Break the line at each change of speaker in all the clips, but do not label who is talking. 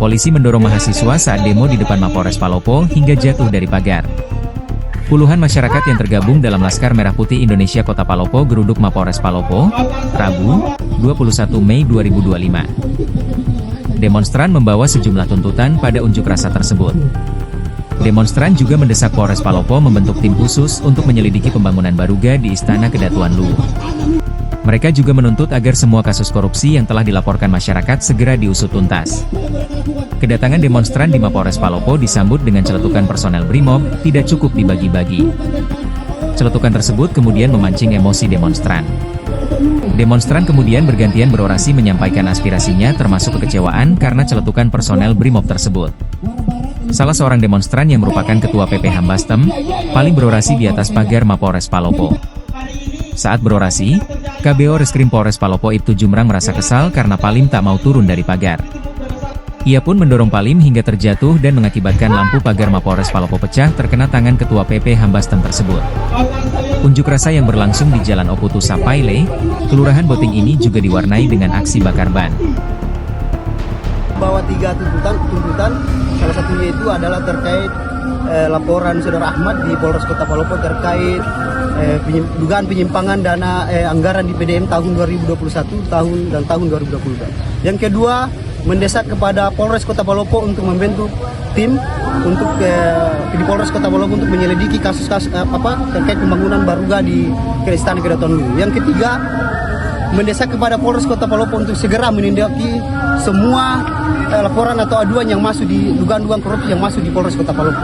Polisi mendorong mahasiswa saat demo di depan Mapolres Palopo hingga jatuh dari pagar. Puluhan masyarakat yang tergabung dalam Laskar Merah Putih Indonesia Kota Palopo geruduk Mapolres Palopo, Rabu, 21 Mei 2025. Demonstran membawa sejumlah tuntutan pada unjuk rasa tersebut. Demonstran juga mendesak Polres Palopo membentuk tim khusus untuk menyelidiki pembangunan Baruga di Istana Kedatuan Luwu. Mereka juga menuntut agar semua kasus korupsi yang telah dilaporkan masyarakat segera diusut tuntas. Kedatangan demonstran di Mapolres Palopo disambut dengan celetukan personel BRIMOB, tidak cukup dibagi-bagi. Celetukan tersebut kemudian memancing emosi demonstran. Demonstran kemudian bergantian berorasi menyampaikan aspirasinya termasuk kekecewaan karena celetukan personel BRIMOB tersebut. Salah seorang demonstran yang merupakan Ketua PP Hambastem, paling berorasi di atas pagar Mapolres Palopo. Saat berorasi, KBO Reskrim Polres Palopo Ibtu Jumrang merasa kesal karena Palim tak mau turun dari pagar. Ia pun mendorong Palim hingga terjatuh dan mengakibatkan lampu pagar Mapolres Palopo pecah terkena tangan Ketua PP Hambastem tersebut. Unjuk rasa yang berlangsung di Jalan Oputu Sapaile, Kelurahan Boting ini juga diwarnai dengan aksi bakar ban.
Bahwa 3 tuntutan, salah satunya itu adalah terkait laporan Saudara Ahmad di Polres Kota Palopo terkait dugaan penyimpangan dana anggaran di PDM tahun 2021 dan tahun 2022. Yang kedua, mendesak kepada Polres Kota Palopo untuk membentuk tim untuk di Polres Kota Palopo untuk menyelidiki kasus-kasus terkait pembangunan Baruga di Istana Kedatuan Luwu. Yang ketiga, mendesak kepada Polres Kota Palopo untuk segera menindaki semua laporan atau aduan yang masuk di dugaan-dugaan korupsi yang masuk di Polres Kota Palopo.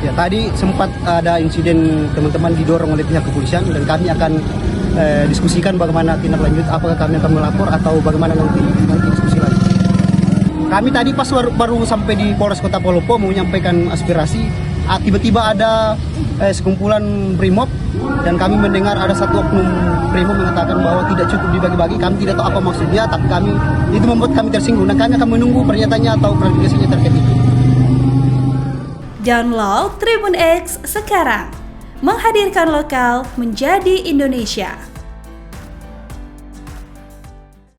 Ya, tadi sempat ada insiden teman-teman didorong oleh pihak kepolisian dan kami akan diskusikan bagaimana tindak lanjut, apakah kami akan melapor atau bagaimana nanti diskusi lagi. Kami tadi pas baru sampai di Polres Kota Palopo mau menyampaikan aspirasi, tiba-tiba ada sekumpulan BRIMOB dan kami mendengar ada satu oknum BRIMOB mengatakan bahwa tidak cukup dibagi-bagi. Kami tidak tahu apa maksudnya, tapi itu membuat kami tersinggung dan kami akan menunggu pernyataannya atau klarifikasinya terkait itu.
Download Tribun X sekarang, menghadirkan lokal menjadi Indonesia.